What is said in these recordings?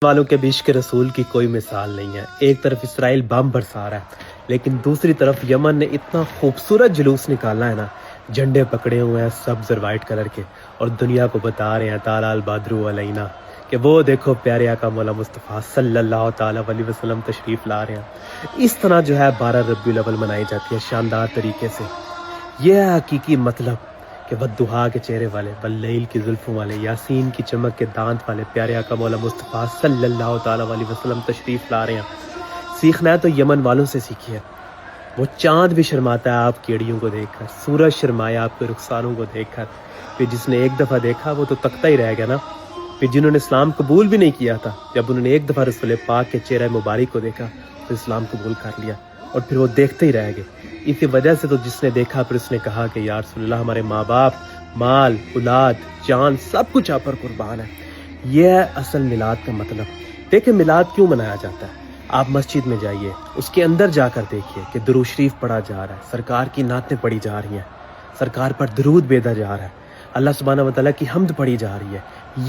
والوں کے عشق رسول کی کوئی مثال نہیں ہے۔ ایک طرف اسرائیل بم برسا رہا ہے، لیکن دوسری طرف یمن نے اتنا خوبصورت جلوس نکالا ہے نا، جھنڈے پکڑے ہوئے ہیں سبز اور وائٹ کلر کے، اور دنیا کو بتا رہے ہیں تعالیٰ البدر علینا کہ وہ دیکھو پیارے آقا مولا مصطفیٰ صلی اللہ تعالیٰ علیہ وسلم تشریف لا رہے ہیں۔ اس طرح جو ہے 12 ربیع الاول منائی جاتی ہے شاندار طریقے سے۔ یہ ہے حقیقی مطلب کہ والضحیٰ کے چہرے والے، واللیل کی زلفوں والے، یاسین کی چمک کے دانت والے پیارے آقا مولا مصطفیٰ صلی اللہ تعالیٰ علیہ وسلم تشریف لا رہے ہیں۔ سیکھنا ہے تو یمن والوں سے سیکھیے۔ وہ چاند بھی شرماتا ہے آپ کی اڑیوں کو دیکھ کر، سورج شرمایا آپ کے رخساروں کو دیکھ کر۔ پھر جس نے ایک دفعہ دیکھا وہ تو تکتا ہی رہ گیا نا۔ پھر جنہوں نے اسلام قبول بھی نہیں کیا تھا، جب انہوں نے ایک دفعہ رسول پاک کے چہرہ مبارک کو دیکھا تو اسلام قبول کر لیا، اور پھر وہ دیکھتے ہی رہ گئے۔ اسی وجہ سے تو جس نے دیکھا پھر اس نے کہا کہ یا رسول اللہ ہمارے ماں باپ، مال، اولاد، جان، سب کچھ آپ پر قربان ہے۔ یہ ہے اصل میلاد کا مطلب۔ دیکھیں میلاد کیوں منایا جاتا ہے؟ آپ مسجد میں جائیے، اس کے اندر جا کر دیکھیے کہ درود شریف پڑھا جا رہا ہے، سرکار کی نعتیں پڑھی جا رہی ہیں، سرکار پر درود بھیجا جا رہا ہے، اللہ سبحانہ وتعالیٰ کی حمد پڑھی جا رہی ہے۔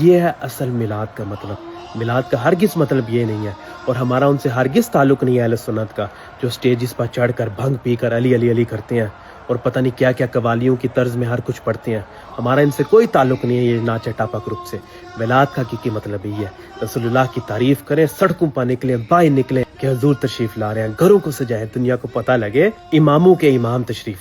یہ ہے اصل میلاد کا مطلب۔ میلاد کا ہرگز مطلب یہ نہیں ہے، اور ہمارا ان سے ہرگز تعلق نہیں ہے اہل سنت کا، جو سٹیجز پر چڑھ کر بھنگ پی کر علی علی علی کرتے ہیں اور پتہ نہیں کیا کیا قوالیوں کی طرز میں ہر کچھ پڑھتے ہیں۔ ہمارا ان سے کوئی تعلق نہیں ہے یہ ناچ ٹاپا گروپ سے۔ میلاد کا حقیقی مطلب یہی ہے، رسول اللہ کی تعریف کریں، سڑکوں پر نکلیں، باہر نکلیں کہ حضور تشریف لا رہے ہیں، گھروں کو سجائیں، دنیا کو پتہ لگے اماموں کے امام تشریف